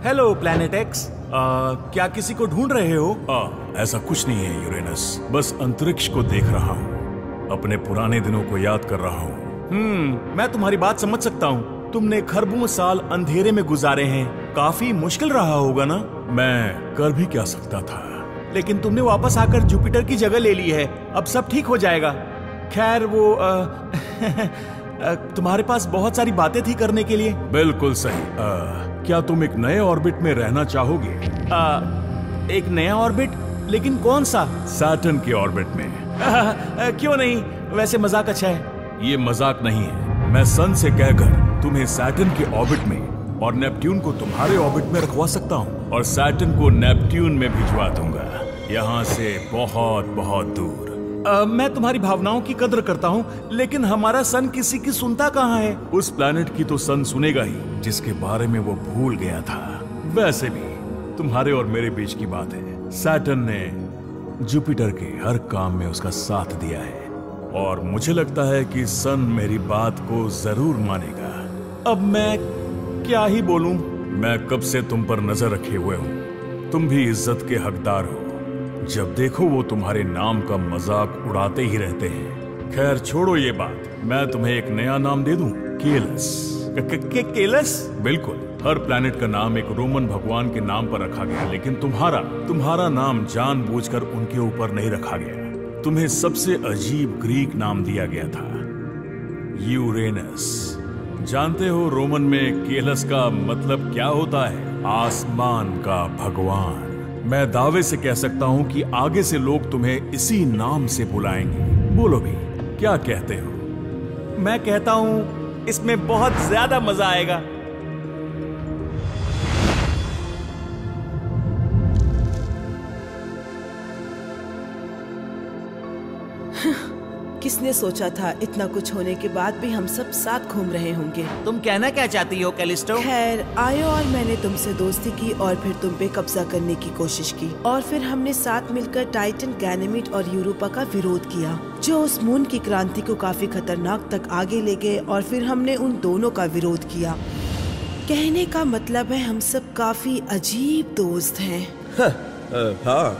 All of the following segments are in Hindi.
Hello planet x. क्या किसी को ढूंढ रहे हो? ऐसा कुछ नहीं है यूरेनस, बस अंतरिक्ष को देख रहा हूँ, अपने पुराने दिनों को याद कर रहा हूँ। मैं तुम्हारी बात समझ सकता हूँ। तुमने खरबों साल अंधेरे में गुजारे हैं, काफी मुश्किल रहा होगा ना? मैं कर भी क्या सकता था, लेकिन तुमने वापस आकर जुपिटर की जगह ले ली है। अब सब ठीक हो जाएगा। खैर वो तुम्हारे पास बहुत सारी बातें थी करने के लिए। बिल्कुल सही। क्या तुम एक नए ऑर्बिट में रहना चाहोगे? एक नया ऑर्बिट? लेकिन कौन सा? सैटर्न के ऑर्बिट में। क्यों नहीं, वैसे मजाक अच्छा है। ये मजाक नहीं है, मैं सन से कहकर तुम्हें सैटर्न के ऑर्बिट में और नेपट्यून को तुम्हारे ऑर्बिट में रखवा सकता हूँ, और सैटर्न को नेपट्यून में भिजवा दूंगा, यहाँ से बहुत बहुत दूर। मैं तुम्हारी भावनाओं की कद्र करता हूँ, लेकिन हमारा सन किसी की सुनता कहाँ है? उस प्लैनेट की तो सन सुनेगा ही जिसके बारे में वो भूल गया था। वैसे भी तुम्हारे और मेरे बीच की बात है, सैटर्न ने जुपिटर के हर काम में उसका साथ दिया है, और मुझे लगता है कि सन मेरी बात को जरूर मानेगा। अब मैं क्या ही बोलूं? मैं कब से तुम पर नजर रखे हुए हूँ, तुम भी इज्जत के हकदार हो। जब देखो वो तुम्हारे नाम का मजाक उड़ाते ही रहते हैं। खैर छोड़ो ये बात, मैं तुम्हें एक नया नाम दे दूं, केलस। केलस? बिल्कुल, हर प्लैनेट का नाम एक रोमन भगवान के नाम पर रखा गया, लेकिन तुम्हारा नाम जानबूझकर उनके ऊपर नहीं रखा गया। तुम्हें सबसे अजीब ग्रीक नाम दिया गया था, यूरेनस। जानते हो रोमन में केलस का मतलब क्या होता है? आसमान का भगवान। मैं दावे से कह सकता हूं कि आगे से लोग तुम्हें इसी नाम से बुलाएंगे। बोलो भी, क्या कहते हो? मैं कहता हूं इसमें बहुत ज्यादा मजा आएगा। किसने सोचा था इतना कुछ होने के बाद भी हम सब साथ घूम रहे होंगे। तुम कहना क्या चाहती हो कैलिस्टो? खैर आयो और मैंने तुमसे दोस्ती की और फिर तुम पे कब्जा करने की कोशिश की, और फिर हमने साथ मिलकर टाइटन, गैनेमीड और यूरोपा का विरोध किया, जो उस मून की क्रांति को काफी खतरनाक तक आगे ले गए, और फिर हमने उन दोनों का विरोध किया। कहने का मतलब है हम सब काफी अजीब दोस्त हैं। हाँ।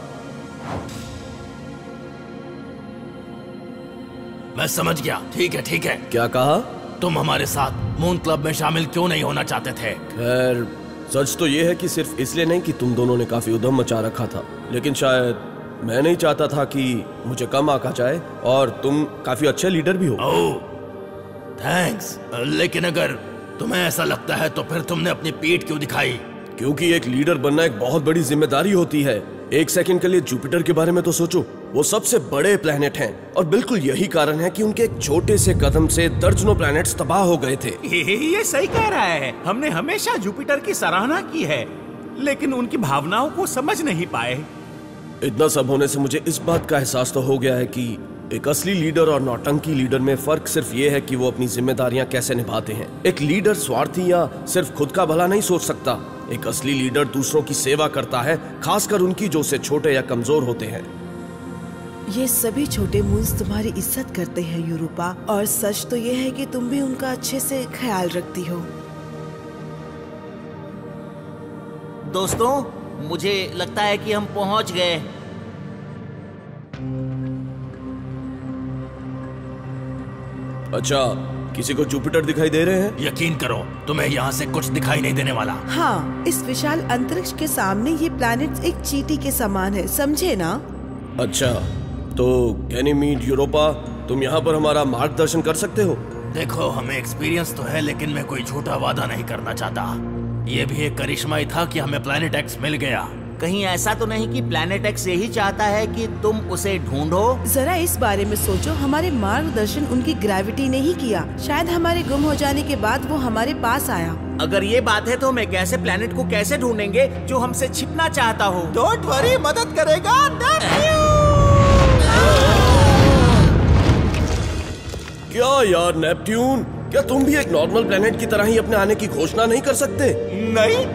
मैं समझ गया। ठीक है। क्या कहा? तुम हमारे साथ मून क्लब में शामिल क्यों नहीं होना चाहते थे? खैर सच तो ये है कि सिर्फ इसलिए नहीं कि तुम दोनों ने काफी उधम मचा रखा था, लेकिन शायद मैं नहीं चाहता था कि मुझे कम आंका जाए, और तुम काफी अच्छे लीडर भी हो। ओह थैंक्स। लेकिन अगर तुम्हें ऐसा लगता है तो फिर तुमने अपनी पीठ क्यों दिखाई? क्योंकि एक लीडर बनना एक बहुत बड़ी जिम्मेदारी होती है। एक सेकंड के लिए जुपिटर के बारे में तो सोचो, वो सबसे बड़े प्लेनेट हैं, और बिल्कुल यही कारण है कि उनके एक छोटे से कदम से दर्जनों प्लैनेट्स तबाह हो गए थे। ये सही कह रहा है। हमने हमेशा जुपिटर की सराहना की है, लेकिन उनकी भावनाओं को समझ नहीं पाए। इतना सब होने से मुझे इस बात का एहसास तो हो गया है कि एक असली लीडर और नौटंकी लीडर में फर्क सिर्फ ये है कि वो अपनी जिम्मेदारियां कैसे निभाते हैं। एक लीडर स्वार्थी या सिर्फ खुद का भला नहीं सोच सकता। एक असली लीडर दूसरों की सेवा करता है, खासकर उनकी जो उससे छोटे या कमजोर होते हैं। ये सभी छोटे मून्स तुम्हारी इज्जत करते हैं यूरोपा, और सच तो ये है कि तुम भी उनका अच्छे से ख्याल रखती हो। दोस्तों, मुझे लगता है कि हम पहुंच गए। अच्छा, किसी को जुपिटर दिखाई दे रहे हैं? यकीन करो, तुम्हें यहाँ से कुछ दिखाई नहीं देने वाला। हाँ, इस विशाल अंतरिक्ष के सामने ये प्लैनेट्स एक चींटी के समान है, समझे ना? अच्छा, तो गैनीमीड, यूरोपा, तुम यहाँ पर हमारा मार्गदर्शन कर सकते हो? देखो, हमें एक्सपीरियंस तो है, लेकिन मैं कोई झूठा वादा नहीं करना चाहता। ये भी एक करिश्मा ही था कि हमें प्लैनेट एक्स मिल गया। कहीं ऐसा तो नहीं कि प्लैनेट एक्स यही चाहता है कि तुम उसे ढूंढो? जरा इस बारे में सोचो, हमारे मार्गदर्शन उनकी ग्रेविटी ने ही किया। शायद हमारे गुम हो जाने के बाद वो हमारे पास आया। अगर ये बात है तो हम एक ऐसे प्लैनेट को कैसे ढूंढेंगे जो हमसे छिपना चाहता हो? डोंट वरी, मदद करेगा क्या यार नेपट्यून, क्या तुम भी एक नॉर्मल प्लेनेट की तरह ही अपने आने की घोषणा नहीं कर सकते? नहीं,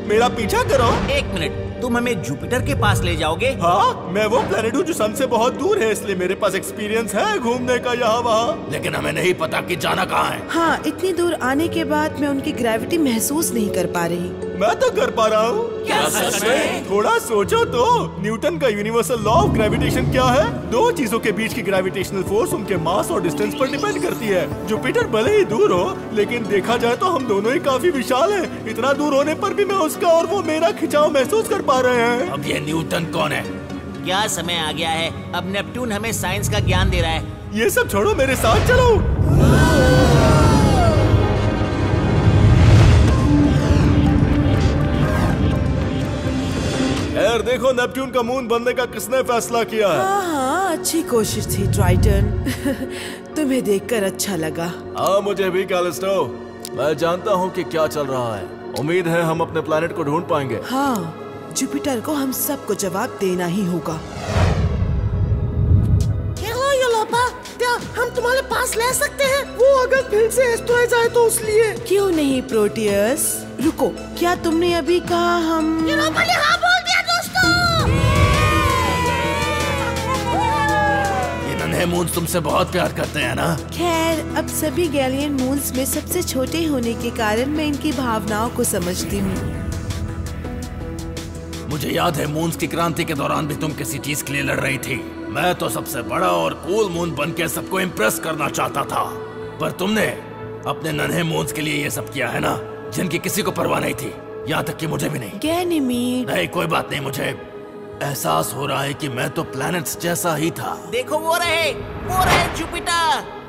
मेरा पीछा करो। एक मिनट, तुम हमें जुपिटर के पास ले जाओगे? हाँ, मैं वो प्लेनेट हूँ जो सन से बहुत दूर है, इसलिए मेरे पास एक्सपीरियंस है घूमने का यहाँ वहाँ। लेकिन हमें नहीं पता कि जाना कहाँ है। हाँ, इतनी दूर आने के बाद मैं उनकी ग्रेविटी महसूस नहीं कर पा रही। मैं तो कर पा रहा हूँ। क्या सच में? थोड़ा सोचो तो, न्यूटन का यूनिवर्सल लॉ ऑफ ग्रेविटेशन क्या है? दो चीजों के बीच की ग्रेविटेशनल फोर्स उनके मास और डिस्टेंस पर डिपेंड करती है। जुपिटर भले ही दूर हो, लेकिन देखा जाए तो हम दोनों ही काफी विशाल हैं। इतना दूर होने पर भी मैं उसका और वो मेरा खिंचाव महसूस कर पा रहे हैं। अब ये न्यूटन कौन है? क्या समय आ गया है, अब नेपट्टून हमें साइंस का ज्ञान दे रहा है। ये सब छोड़ो, मेरे साथ चलो। यार देखो, नेपट्टून का मून बनने का किसने फैसला किया है? हाँ, अच्छी कोशिश थी ट्राइटन। तुम्हें देखकर अच्छा लगा। हाँ, मुझे भी कैलिस्टो। मैं जानता हूँ कि क्या चल रहा है। उम्मीद है हम अपने प्लेनेट को ढूंढ पाएंगे। हाँ, जुपिटर को हम सबको जवाब देना ही होगा। हेलो यूरोपा, क्या हम तुम्हारे पास ले सकते हैं? वो अगर फिर से एस्ट्रॉइड आए तो उसलिए। क्यों नहीं प्रोटियस? रुको, क्या तुमने अभी कहा हम? यूरोपा ने हाँ बोल दिया दोस्तों। ये नन्हे मून्स तुमसे बहुत प्यार करते हैं ना? खैर, अब सभी गैलियन मून्स में सबसे छोटे होने के कारण मैं इनकी भावनाओं को समझती हूँ। मुझे याद है मून्स की क्रांति के दौरान भी तुम किसी चीज के लिए लड़ रही थी। मैं तो सबसे बड़ा और कूल मून बन के सबको इम्प्रेस करना चाहता था, पर तुमने अपने नन्हे मून्स के लिए ये सब किया है ना, जिनकी किसी को परवाह नहीं थी, यहाँ तक कि मुझे भी नहीं। गैनीमीड। नहीं, कोई बात नहीं, मुझे एहसास हो रहा है कि मैं तो प्लैनेट्स जैसा ही था। देखो वो रहे जुपिटर।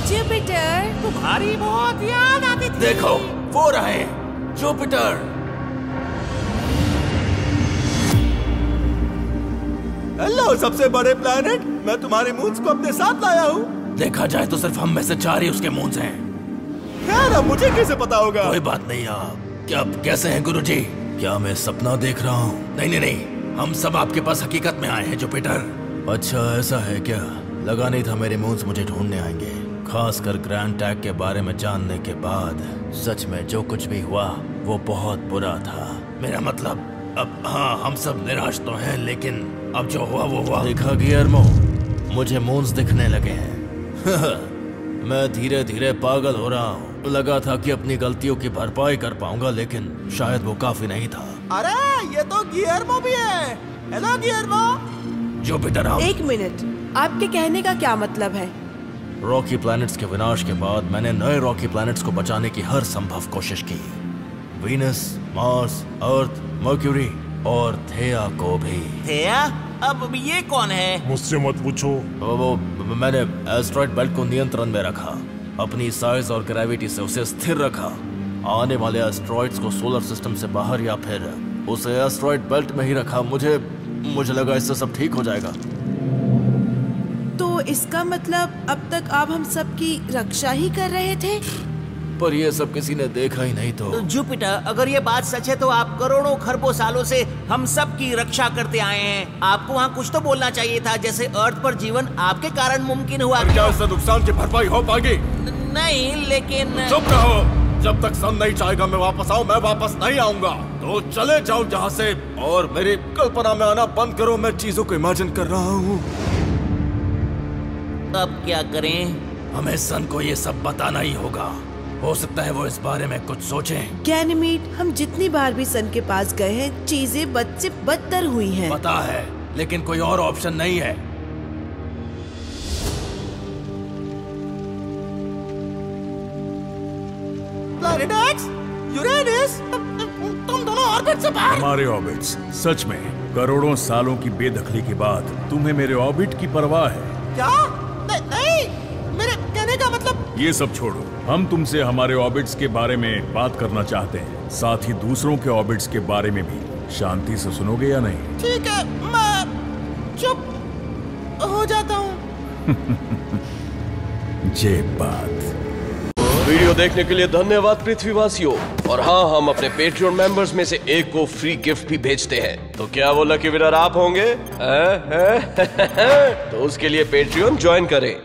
जुपिटर, तुम्हारी बहुत याद आती थी। देखो वो रहे जुपिटर। हेलो सबसे बड़े प्लेनेट, मैं तुम्हारे मून्स को अपने साथ लाया हूँ। देखा जाए तो सिर्फ हम में से 4 ही उसके मून्स हैं। खैर, अब मुझे कैसे पता होगा? कोई बात नहीं। आप क्या कैसे हैं गुरुजी? क्या मैं सपना देख रहा हूँ? नहीं नहीं नहीं, हम सब आपके पास हकीकत में आए हैं जुपिटर। अच्छा ऐसा है क्या? लगा नहीं था मेरे मून्स मुझे ढूंढने आएंगे, खासकर ग्रैंड टैग के बारे में जानने के बाद। सच में जो कुछ भी हुआ वो बहुत बुरा था। मेरा मतलब, अब हाँ, हम सब निराश तो हैं, लेकिन अब जो हुआ वो हुआ। देखा गियर्मो, मुझे मून्स दिखने लगे हैं। मैं धीरे धीरे पागल हो रहा हूँ। लगा था कि अपनी गलतियों की भरपाई कर पाऊंगा, लेकिन शायद वो काफी नहीं था। अरे ये तो गियर्मो भी है। हेलो गियर्मो। जुपिटर आओ। एक मिनट, आपके कहने का क्या मतलब है? रॉकी प्लैनेट्स के विनाश के बाद मैंने नए रॉकी प्लैनेट्स को बचाने की हर संभव कोशिश की। वीनस, मार्स, अर्थ, मर्क्यूरी और थेया को भी। थेया? अब ये कौन है? मुझसे मत पूछो। वो मैंने एस्ट्रॉइड बेल्ट को नियंत्रण में रखा, अपनी साइज और ग्रेविटी से उसे स्थिर रखा। आने वाले एस्ट्रॉइड्स को सोलर सिस्टम से बाहर या फिर उसे एस्ट्रॉइड बेल्ट में ही रखा। मुझे लगा इससे सब ठीक हो जाएगा। तो इसका मतलब अब तक आप हम सबकी रक्षा ही कर रहे थे? पर ये सब किसी ने देखा ही नहीं तो। जुपिटर, अगर ये बात सच है तो आप करोड़ों खरबों सालों से हम सब की रक्षा करते आए हैं। आपको वहाँ कुछ तो बोलना चाहिए था, जैसे अर्थ पर जीवन आपके कारण मुमकिन हुआ। क्या इससे नुकसान की भरपाई हो पाएगी? नहीं, लेकिन चुप रहो। जब तक सन नहीं चाहेगा मैं वापस नहीं आऊंगा। तो चले जाओ यहाँ से और मेरी कल्पना में आना बंद करो। मैं चीजों को इमेजिन कर रहा हूँ। अब क्या करें? हमें सन को ये सब बताना ही होगा। हो सकता है वो इस बारे में कुछ सोचें। गैनीमीड, हम जितनी बार भी सन के पास गए हैं, चीजें बद से बदतर हुई हैं। पता है, लेकिन कोई और ऑप्शन नहीं है। प्लैनेट एक्स, यूरेनस, तुम दोनों ऑर्बिट से बाहर। हमारे ऑर्बिट्स, सच में करोड़ों सालों की बेदखली के बाद तुम्हें मेरे ऑर्बिट की परवाह है? क्या? नहीं, मेरे कहने का मतलब। ये सब छोड़ो, हम तुमसे हमारे ऑर्बिट्स के बारे में बात करना चाहते हैं, साथ ही दूसरों के ऑर्बिट्स के बारे में भी। शांति से सुनोगे या नहीं? ठीक है, मैं चुप हो जाता हूँ। ये बात। वीडियो देखने के लिए धन्यवाद पृथ्वीवासियों। और हाँ, हम अपने पेट्रियन मेंबर्स में से एक को फ्री गिफ्ट भी भेजते हैं। तो क्या वो लकी विनर आप होंगे? तो उसके लिए पेट्रियन ज्वाइन करें।